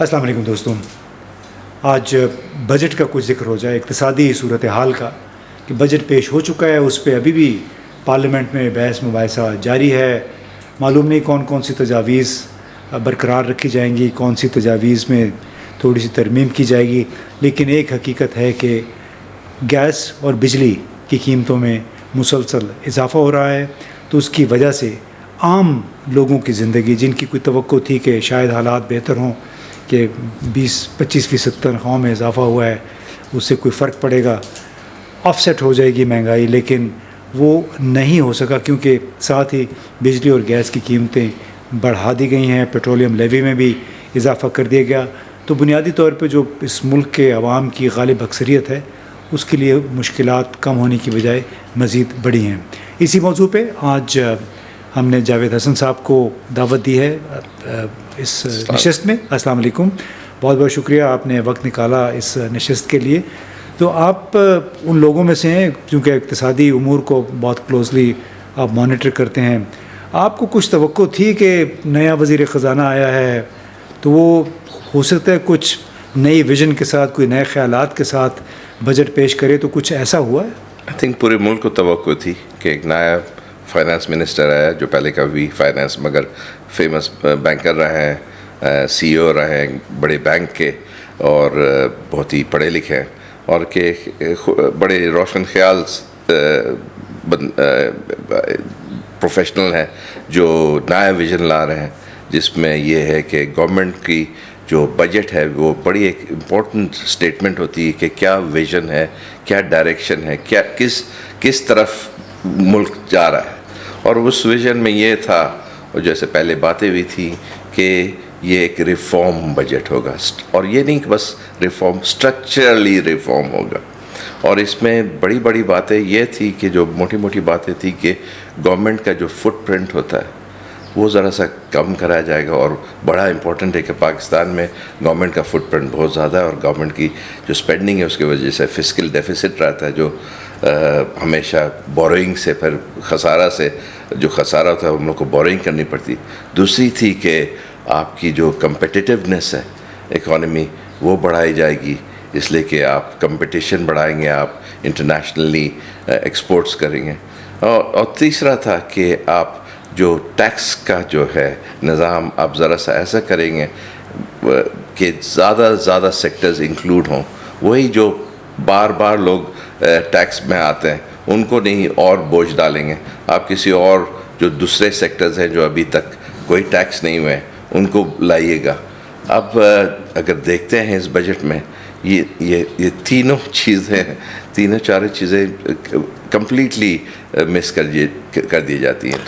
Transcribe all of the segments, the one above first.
السلام علیکم دوستوں. آج بجٹ کا کچھ ذکر ہو جائے، اقتصادی صورتحال کا کہ بجٹ پیش ہو چکا ہے، اس پہ ابھی بھی پارلیمنٹ میں بحث مباحثہ جاری ہے. معلوم نہیں کون کون سی تجاویز برقرار رکھی جائیں گی، کون سی تجاویز میں تھوڑی سی ترمیم کی جائے گی. لیکن ایک حقیقت ہے کہ گیس اور بجلی کی قیمتوں میں مسلسل اضافہ ہو رہا ہے، تو اس کی وجہ سے عام لوگوں کی زندگی، جن کی کوئی توقع تھی کہ شاید حالات بہتر ہوں، کہ 20-25% تنخواہوں میں اضافہ ہوا ہے، اس سے کوئی فرق پڑے گا، آف سیٹ ہو جائے گی مہنگائی، لیکن وہ نہیں ہو سکا کیونکہ ساتھ ہی بجلی اور گیس کی قیمتیں بڑھا دی گئی ہیں، پیٹرولیم لیوی میں بھی اضافہ کر دیا گیا. تو بنیادی طور پہ جو اس ملک کے عوام کی غالب اکثریت ہے، اس کے لیے مشکلات کم ہونے کی بجائے مزید بڑھی ہیں. اسی موضوع پہ آج ہم نے جاوید حسن صاحب کو دعوت دی ہے اس نشست میں. السلام علیکم، بہت بہت شکریہ، آپ نے وقت نکالا اس نشست کے لیے. تو آپ ان لوگوں میں سے ہیں کیونکہ اقتصادی امور کو بہت کلوزلی آپ مانیٹر کرتے ہیں. آپ کو کچھ توقع تھی کہ نیا وزیر خزانہ آیا ہے تو وہ ہو سکتا ہے کچھ نئی ویژن کے ساتھ، کوئی نئے خیالات کے ساتھ بجٹ پیش کرے، تو کچھ ایسا ہوا ہے؟ آئی تھنک پورے ملک کو توقع تھی کہ ایک نیا فائنانس منسٹر آیا، جو پہلے کا بھی فائنانس مگر فیمس بینکر رہے ہیں، سی او رہے ہیں بڑے بینک کے، اور بہت ہی پڑھے لکھے ہیں، اور کہ بڑے روشن خیال پروفیشنل ہیں جو نیا ویژن لا رہے ہیں، جس میں یہ ہے کہ گورنمنٹ کی جو بجٹ ہے وہ بڑی ایک امپورٹنٹ سٹیٹمنٹ ہوتی ہے کہ کیا ویژن ہے، کیا ڈائریکشن ہے، کیا کس طرف ملک جا رہا ہے. اور اس ویژن میں یہ تھا، اور جیسے پہلے باتیں بھی تھیں، کہ یہ ایک ریفارم بجٹ ہوگا، اور یہ نہیں کہ بس ریفارم، اسٹرکچرلی ریفارم ہوگا. اور اس میں بڑی بڑی باتیں یہ تھی کہ جو موٹی موٹی باتیں تھی کہ گورنمنٹ کا جو فٹ پرنٹ ہوتا ہے وہ ذرا سا کم کرا جائے گا. اور بڑا امپورٹنٹ ہے کہ پاکستان میں گورنمنٹ کا فٹ پرنٹ بہت زیادہ ہے، اور گورنمنٹ کی جو اسپینڈنگ ہے اس کی وجہ سے فسکل ڈیفیسٹ رہتا ہے، جو ہمیشہ بوروئنگ سے، پھر خسارہ سے جو خسارہ ہوتا ہے ہم لوگ کو بوروئنگ کرنی پڑتی. دوسری تھی کہ آپ کی جو کمپٹیٹیونیس ہے اکانومی، وہ بڑھائی جائے گی، اس لیے کہ آپ کمپٹیشن بڑھائیں گے، آپ انٹرنیشنلی ایکسپورٹس کریں گے. اور تیسرا تھا کہ آپ جو ٹیکس کا جو ہے نظام، آپ ذرا سا ایسا کریں گے کہ زیادہ سیکٹرز انکلوڈ ہوں. وہی جو بار بار لوگ ٹیکس میں آتے ہیں ان کو نہیں اور بوجھ ڈالیں گے. آپ کسی اور جو دوسرے سیکٹرز ہیں جو ابھی تک کوئی ٹیکس نہیں ہوئے ان کو لائیے گا. اب اگر دیکھتے ہیں اس بجٹ میں یہ تینوں چار چیزیں کمپلیٹلی مس کر دی جاتی ہیں.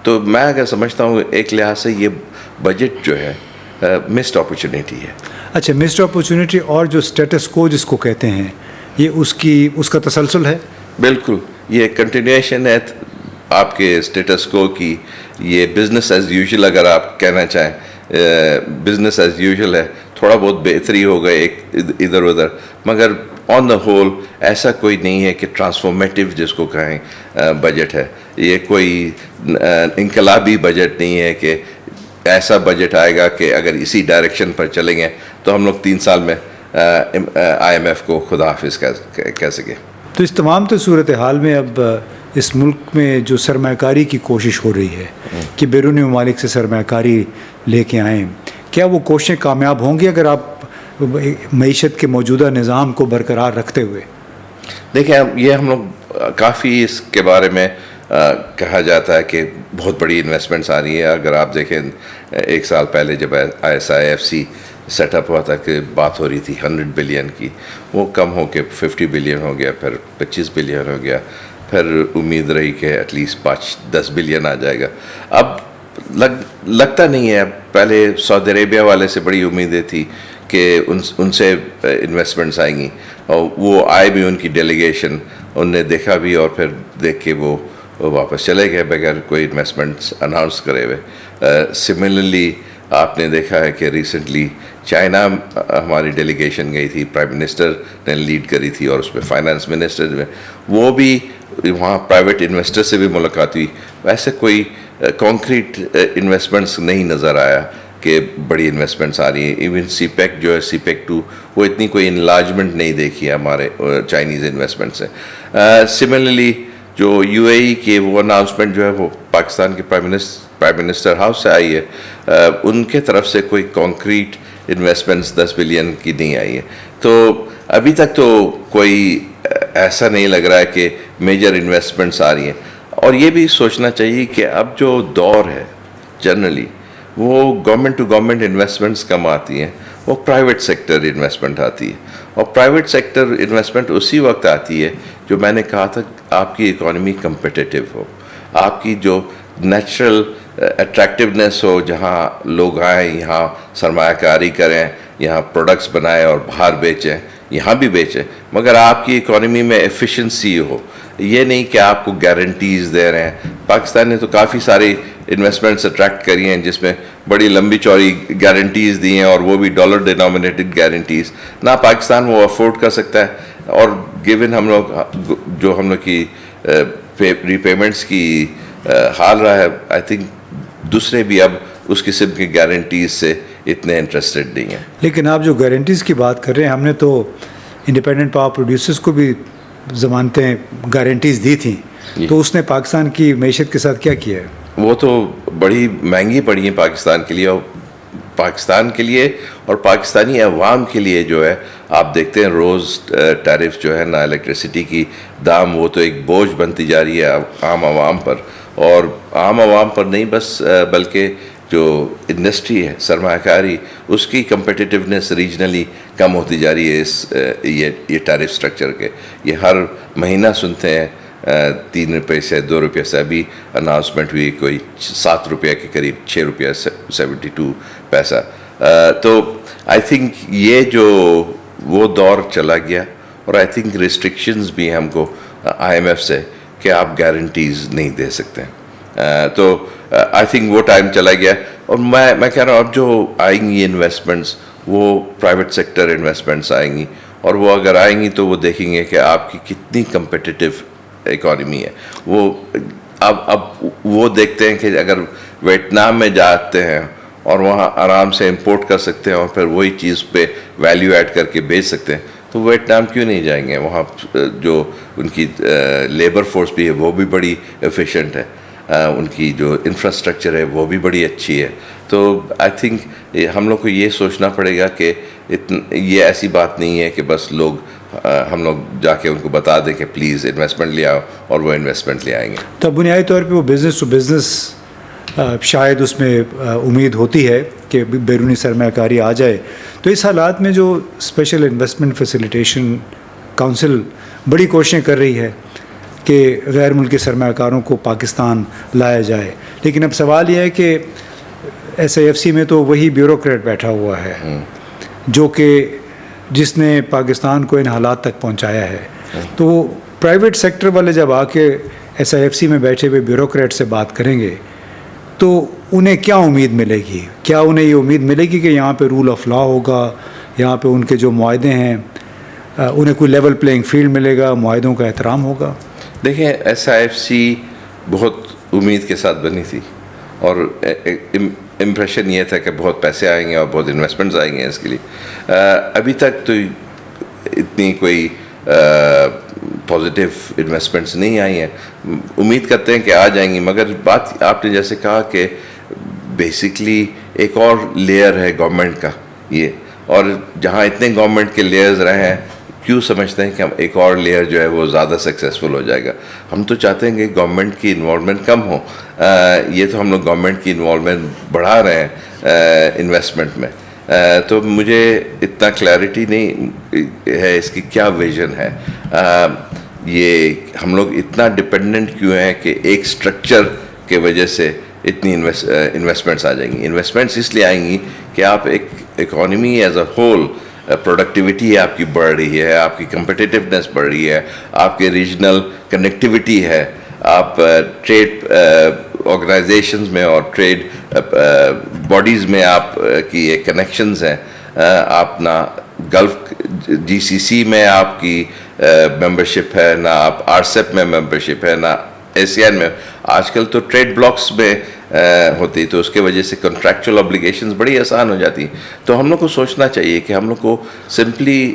تو میں اگر سمجھتا ہوں ایک لحاظ سے یہ بجٹ جو ہے مسڈ اپرچونیٹی ہے. اچھا، مسڈ اپرچونیٹی، اور جو اسٹیٹس کو جس کو کہتے ہیں، یہ اس کا تسلسل ہے؟ بالکل، یہ کنٹینیویشن ہے آپ کے اسٹیٹس کو کی. یہ بزنس ایز یوزول اگر آپ کہنا چاہیں، بزنس ایز یوزول ہے. تھوڑا بہت بہتری ہو گئے ایک ادھر ادھر، مگر آن دا ہول ایسا کوئی نہیں ہے کہ ٹرانسفارمیٹیو جس کو کہیں بجٹ ہے. یہ کوئی انقلابی بجٹ نہیں ہے کہ ایسا بجٹ آئے گا کہ اگر اسی ڈائریکشن پر چلیں گے تو ہم لوگ 3 سال میں IMF کو خدا حافظ کہہ سکیں. تو اس تمام تو صورتحال میں اب اس ملک میں جو سرمایہ کاری کی کوشش ہو رہی ہے کہ بیرونی ممالک سے سرمایہ کاری لے کے آئیں، کیا وہ کوششیں کامیاب ہوں گی اگر آپ معیشت کے موجودہ نظام کو برقرار رکھتے ہوئے؟ دیکھیں، یہ ہم لوگ کافی اس کے بارے میں کہا جاتا ہے کہ بہت بڑی انویسٹمنٹس آ رہی ہیں. اگر آپ دیکھیں 1 سال پہلے جب ISIFC سیٹ اپ ہوا تھا کہ بات ہو رہی تھی 100 بلین کی، وہ کم ہو کے 50 بلین ہو گیا، پھر 25 بلین ہو گیا، پھر امید رہی کہ ایٹ لیسٹ 5-10 بلین آ جائے گا. اب لگتا نہیں ہے. پہلے سعودی عربیہ والے سے بڑی امیدیں تھی کہ ان سے انویسٹمنٹس آئیں گی، اور وہ آئے بھی، ان کی ڈیلیگیشن ان نے دیکھا بھی، اور پھر دیکھ کے وہ واپس چلے گئے بغیر کوئی انویسٹمنٹس اناؤنس کرے ہوئے. سملرلی آپ نے دیکھا ہے کہ ریسنٹلی چائنا ہماری ڈیلیگیشن گئی تھی، پرائم منسٹر نے لیڈ کری تھی، اور اس میں فائنانس منسٹر میں وہ بھی وہاں پرائیویٹ انویسٹر سے بھی ملاقات ہوئی. ویسے کوئی کانکریٹ انویسٹمنٹس نہیں نظر آیا کہ بڑی انویسٹمنٹس آ رہی ہیں. ایون سی پیک جو ہے سی پیک 2 وہ اتنی کوئی انلارجمنٹ نہیں دیکھی ہے ہمارے چائنیز انویسٹمنٹ سے. سملرلی جو یو اے ای کی وہ اناؤنسمنٹ جو ہے وہ پاکستان کے پرائم منسٹر ہاؤس سے آئی ہے, ان کے طرف سے کوئی کانکریٹ انویسٹمنٹس 10 بلین کی نہیں آئی ہے. تو ابھی تک تو کوئی ایسا نہیں لگ رہا ہے کہ میجر انویسٹمنٹس آ رہی ہیں. اور یہ بھی سوچنا چاہیے کہ اب جو دور ہے جنرلی وہ گورنمنٹ ٹو گورنمنٹ انویسٹمنٹس کم آتی ہیں, وہ پرائیویٹ سیکٹر انویسٹمنٹ آتی ہے. اور پرائیویٹ سیکٹر انویسٹمنٹ اسی وقت آتی ہے جو میں نے کہا تھا آپ کی اکانومی کمپٹیٹیو ہو, آپ کی جو نیچرل اٹریکٹیونیس ہو, جہاں لوگ آئیں یہاں سرمایہ کاری کریں, یہاں پروڈکٹس بنائیں اور باہر بیچیں, یہاں بھی بیچیں, مگر آپ کی اکانومی میں ایفیشنسی ہو. یہ نہیں کہ آپ کو گارنٹیز دے رہے ہیں. پاکستان نے تو کافی ساری انویسٹمنٹس اٹریکٹ کری ہیں جس میں بڑی لمبی چوڑی گارنٹیز دی ہیں, اور وہ بھی ڈالر ڈینومینیٹڈ گارنٹیز. نہ پاکستان وہ افورڈ کر سکتا ہے, اور گیون ہم لوگ کی ری پیمنٹس کی حال رہا ہے, آئی تھنک دوسرے بھی اب اس قسم کی گارنٹیز سے اتنے انٹرسٹڈ نہیں ہیں. لیکن آپ جو گارنٹیز کی بات کر رہے ہیں, ہم نے تو انڈیپینڈنٹ پاور پروڈیوسرز کو بھی ضمانتیں گارنٹیز دی تھیں, تو اس نے پاکستان کی معیشت کے ساتھ کیا کیا ہے؟ وہ تو بڑی مہنگی پڑی ہیں پاکستان کے لیے, اور پاکستان کے لیے اور پاکستانی عوام کے لیے جو ہے آپ دیکھتے ہیں روز ٹیرف جو ہے نا الیکٹریسٹی کی دام, وہ تو ایک بوجھ بنتی جا رہی ہے عام عوام پر. اور عام عوام پر نہیں بس بلکہ جو انڈسٹری ہے سرمایہ کاری, اس کی کمپٹیٹیونیس ریجنلی کم ہوتی جا رہی ہے اس یہ ٹیرف سٹرکچر کے. یہ ہر مہینہ سنتے ہیں 3 روپے سے 2 روپے سے. ابھی اناؤنسمنٹ ہوئی کوئی 7 روپے کے قریب, 6 روپے 72 پیسہ. تو آئی تھنک یہ جو وہ دور چلا گیا, اور آئی تھنک ریسٹرکشنز بھی ہم کو آئی ایم ایف سے کہ آپ گارنٹیز نہیں دے سکتے. تو آئی تھنک وہ ٹائم چلا گیا. اور میں کہہ رہا ہوں اب جو آئیں گی انویسٹمنٹس وہ پرائیویٹ سیکٹر انویسٹمنٹس آئیں گی, اور وہ اگر آئیں گی تو وہ دیکھیں گے کہ آپ کی کتنی کمپٹیٹیو اکانومی ہے. وہ اب وہ دیکھتے ہیں کہ اگر ویتنام میں جاتے ہیں اور وہاں آرام سے امپورٹ کر سکتے ہیں اور پھر وہی چیز پہ ویلیو ایڈ کر کے بیچ سکتے ہیں, تو ویتنام کیوں نہیں جائیں گے؟ وہاں جو ان کی لیبر فورس بھی ہے وہ بھی بڑی ایفیشینٹ ہے, ان کی جو انفراسٹرکچر ہے وہ بھی بڑی اچھی ہے. تو آئی تھنک ہم لوگ کو یہ سوچنا پڑے گا کہ یہ ایسی بات نہیں ہے کہ بس ہم لوگ جا کے ان کو بتا دیں کہ پلیز انویسٹمنٹ لے آؤ, اور وہ انویسٹمنٹ لے آئیں گے. تو بنیادی طور پہ وہ بزنس ٹو بزنس شاید اس میں امید ہوتی ہے کہ بیرونی سرمایہ کاری آ جائے. تو اس حالات میں جو اسپیشل انویسٹمنٹ فیسیلیٹیشن کونسل بڑی کوششیں کر رہی ہے کہ غیر ملکی سرمایہ کاروں کو پاکستان لایا جائے, لیکن اب سوال یہ ہے کہ ایس آئی ایف سی میں تو وہی بیوروکریٹ بیٹھا ہوا ہے جو کہ جس نے پاکستان کو ان حالات تک پہنچایا ہے. تو وہ پرائیویٹ سیکٹر والے جب آ کے ایس آئی ایف سی میں بیٹھے ہوئے بیوروکریٹ سے بات کریں گے تو انہیں کیا امید ملے گی؟ کیا انہیں یہ امید ملے گی کہ یہاں پہ رول آف لا ہوگا, یہاں پہ ان کے جو معاہدے ہیں انہیں کوئی لیول پلینگ فیلڈ ملے گا, معاہدوں کا احترام ہوگا؟ دیکھیں ایس آئی ایف سی بہت امید کے ساتھ بنی تھی, اور امپریشن یہ تھا کہ بہت پیسے آئیں گے اور بہت انویسٹمنٹس آئیں گے اس کے لیے. ابھی تک تو اتنی کوئی پازیٹیو انویسٹمنٹس نہیں آئی ہیں. امید کرتے ہیں کہ آ جائیں گی, مگر بات آپ نے جیسے کہا کہ بیسکلی ایک اور لیئر ہے گورنمنٹ کا یہ, اور جہاں اتنے گورنمنٹ کے لیئرز رہے ہیں کیوں سمجھتے ہیں کہ ہم ایک اور لیئر جو ہے وہ زیادہ سکسیزفل ہو جائے گا؟ ہم تو چاہتے ہیں کہ گورنمنٹ کی انوالومنٹ کم ہو. یہ تو ہم لوگ گورنمنٹ کی انوالومنٹ بڑھا رہے ہیں انویسٹمنٹ میں. تو مجھے اتنا کلیئرٹی نہیں ہے اس کی کیا ویژن ہے. یہ ہم لوگ اتنا ڈپینڈنٹ کیوں ہیں کہ ایک سٹرکچر کے وجہ سے اتنی انویسٹمنٹس آ جائیں گی؟ انویسٹمنٹس اس لیے آئیں گی کہ آپ ایک economy as a whole productivity آپ کی بڑھ رہی ہے, آپ کی کمپٹیٹیونیس بڑھ رہی ہے, آپ کے ریجنل کنیکٹیوٹی ہے, آپ ٹریڈ آرگنائزیشنز میں اور ٹریڈ باڈیز میں آپ کی ایک کنیکشنز ہیں. آپ نہ گلف جی سی سی میں آپ کی ممبرشپ ہے, نہ آپ آر سیپ میں ممبرشپ ہے, نہ ASEAN میں. آج کل تو ٹریڈ بلاکس میں ہوتی تو اس کے وجہ سے کنٹریکچوئل obbligations بڑی آسان ہو جاتی. تو ہم لوگ کو سوچنا چاہیے کہ ہم لوگ کو سمپلی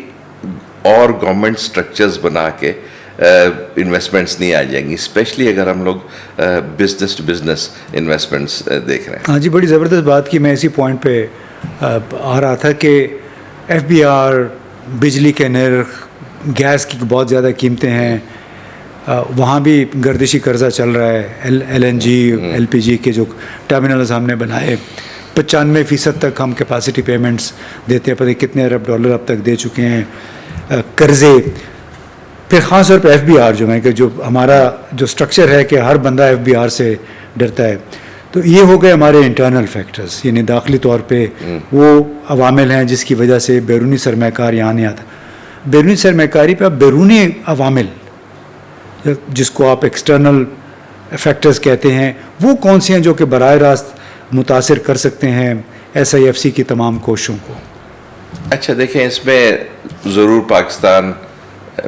اور گورنمنٹ اسٹرکچرز بنا کے انویسٹمنٹس نہیں آ جائیں گی, اسپیشلی اگر ہم لوگ بزنس ٹو بزنس انویسٹمنٹس دیکھ رہے ہیں. ہاں جی, بڑی زبردست بات کی. میں اسی پوائنٹ پہ آ رہا تھا کہ ایف بی آر, بجلی کے نرخ, گیس کی بہت زیادہ قیمتیں ہیں, وہاں بھی گردشی قرضہ چل رہا ہے. L N G, L P G کے جو ٹرمینلز ہم نے بنائے, 95% تک ہم کیپیسٹی پیمنٹس دیتے ہیں, پتہ کتنے ارب ڈالر اب تک دے چکے ہیں قرضے. پھر خاص طور پہ ایف بی آر جو ہے کہ جو ہمارا جو اسٹرکچر ہے کہ ہر بندہ ایف بی آر سے ڈرتا ہے, تو یہ ہو گئے ہمارے انٹرنل فیکٹرز, یعنی داخلی طور پہ وہ عوامل ہیں جس کی وجہ سے بیرونی سرمایہ کار یہاں نہیں آتا. بیرونی سرمایہ کاری پہ اب بیرونی عوامل جس کو آپ ایکسٹرنل فیکٹرز کہتے ہیں, وہ کون سے ہیں جو کہ براہ راست متاثر کر سکتے ہیں ایس آئی ایف سی کی تمام کوششوں کو؟ اچھا دیکھیں, اس میں ضرور پاکستان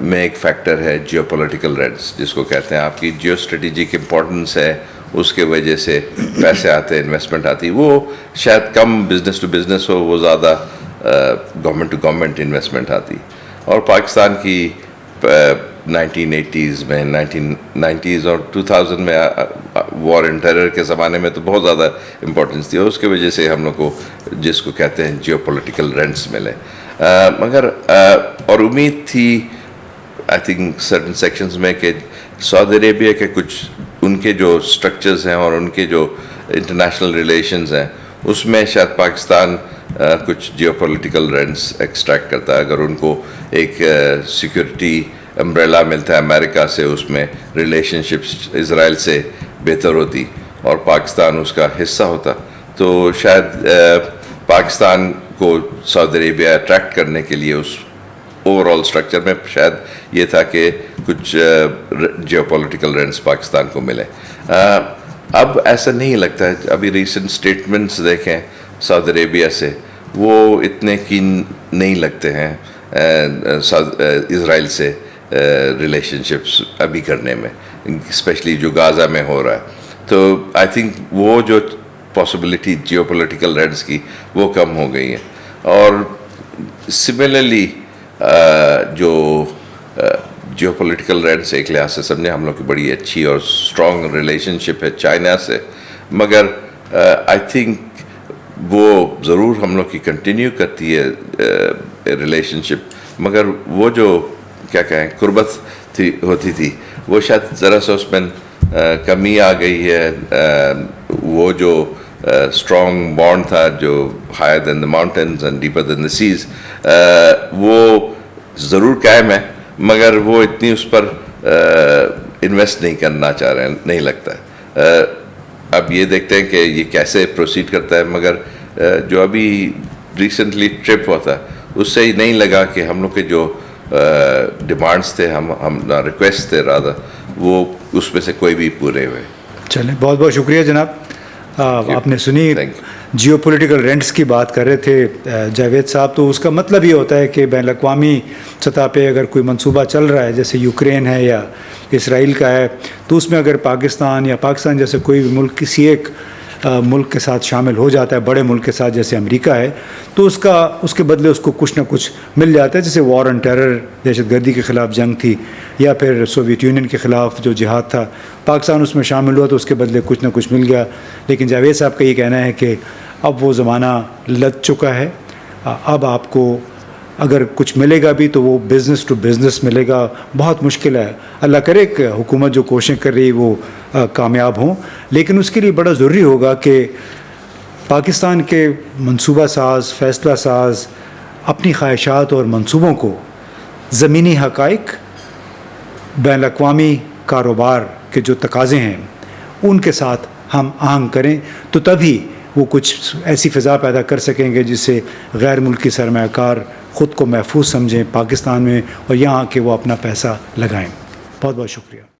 میں ایک فیکٹر ہے جیو پولیٹیکل رینٹس, جس کو کہتے ہیں آپ کی جیو اسٹریٹجک امپورٹنس ہے, اس کے وجہ سے پیسے آتے ہیں, انویسٹمنٹ آتی. وہ شاید کم بزنس ٹو بزنس ہو, وہ زیادہ گورنمنٹ ٹو گورنمنٹ انویسٹمنٹ آتی. اور پاکستان کی 1980s میں, 1990s اور 2000 میں وار اینڈ ٹیرر کے زمانے میں تو بہت زیادہ امپورٹنس تھی, اور اس کی وجہ سے ہم لوگ کو جس کو کہتے ہیں جیو پولیٹیکل رینٹس ملے. مگر اور امید تھی آئی تھنک سرٹن سیکشنز میں کہ سعودی عربیہ کے کچھ ان کے جو اسٹرکچرز ہیں اور ان کے جو انٹرنیشنل ریلیشنز ہیں, اس میں شاید پاکستان کچھ جیو پولیٹیکل رینٹس ایکسٹریکٹ کرتا ہے. اگر ان کو ایک سیکورٹی امبریلا ملتا ہے امریکہ سے, اس میں ریلیشن شپس اسرائیل سے بہتر ہوتی اور پاکستان اس کا حصہ ہوتا, تو شاید پاکستان کو سعودی عربیہ اٹریکٹ کرنے کے لیے اس اوور آل اسٹرکچر میں شاید یہ تھا کہ کچھ جیو پولیٹیکل رینٹس پاکستان کو ملے. اب ایسا نہیں لگتا ہے. ابھی ریسنٹ اسٹیٹمنٹس دیکھیں سعودی عربیہ سے, وہ اتنے کین نہیں لگتے ہیں اسرائیل سے ریلیشن شپس ابھی کرنے میں, اسپیشلی جو غازہ میں ہو رہا ہے. تو آئی تھنک وہ جو پاسبلٹی جیو پولیٹیکل رینٹس کی وہ کم ہو گئی ہیں. اور سملرلی جو جیو پولیٹیکل رینٹس ایک لحاظ سے سمجھیں ہم لوگ کی بڑی اچھی اور اسٹرانگ ریلیشن شپ ہے چائنا سے, مگر آئی تھنک وہ ضرور ہم لوگ کی کنٹینیو کرتی ہے ریلیشن شپ, مگر وہ جو کیا کہیں قربت ہوتی تھی وہ شاید ذرا سا اس میں کمی آ گئی ہے. وہ جو اسٹرانگ بانڈ تھا جو higher than the mountains and deeper than the seas, وہ ضرور قائم ہے, مگر وہ اتنی اس پر انویسٹ نہیں کرنا چاہ رہے ہیں, نہیں لگتا ہے. اب یہ دیکھتے ہیں کہ یہ کیسے پروسیڈ کرتا ہے, مگر جو ابھی ریسنٹلی ٹرپ ہوا تھا اس سے ہی نہیں لگا کہ ہم لوگ کے جو ڈیمانڈس تھے, ہم ریکویسٹ تھے رادہ, وہ اس میں سے کوئی بھی پورے ہوئے. چلیں, بہت بہت شکریہ جناب. آپ نے سنی جیو پولیٹیکل رینٹس کی بات کر رہے تھے جاوید صاحب, تو اس کا مطلب یہ ہوتا ہے کہ بین الاقوامی سطح پہ اگر کوئی منصوبہ چل رہا ہے جیسے یوکرین ہے یا اسرائیل کا ہے, تو اس میں اگر پاکستان یا پاکستان جیسے کوئی بھی ملک کسی ایک ملک کے ساتھ شامل ہو جاتا ہے, بڑے ملک کے ساتھ جیسے امریکہ ہے, تو اس کے بدلے اس کو کچھ نہ کچھ مل جاتا ہے. جیسے وار اینڈ ٹیرر, دہشت گردی کے خلاف جنگ تھی, یا پھر سوویت یونین کے خلاف جو جہاد تھا, پاکستان اس میں شامل ہوا تو اس کے بدلے کچھ نہ کچھ مل گیا. لیکن جاوید صاحب کا یہ کہنا ہے کہ اب وہ زمانہ لگ چکا ہے, اب آپ کو اگر کچھ ملے گا بھی تو وہ بزنس ٹو بزنس ملے گا. بہت مشکل ہے, اللہ کرے کہ حکومت جو کوششیں کر رہی وہ کامیاب ہوں, لیکن اس کے لیے بڑا ضروری ہوگا کہ پاکستان کے منصوبہ ساز, فیصلہ ساز اپنی خواہشات اور منصوبوں کو زمینی حقائق, بین الاقوامی کاروبار کے جو تقاضے ہیں ان کے ساتھ ہم آہنگ کریں, تو تبھی وہ کچھ ایسی فضا پیدا کر سکیں گے جس سے غیر ملکی سرمایہ کار خود کو محفوظ سمجھیں پاکستان میں, اور یہاں کہ وہ اپنا پیسہ لگائیں. بہت بہت شکریہ.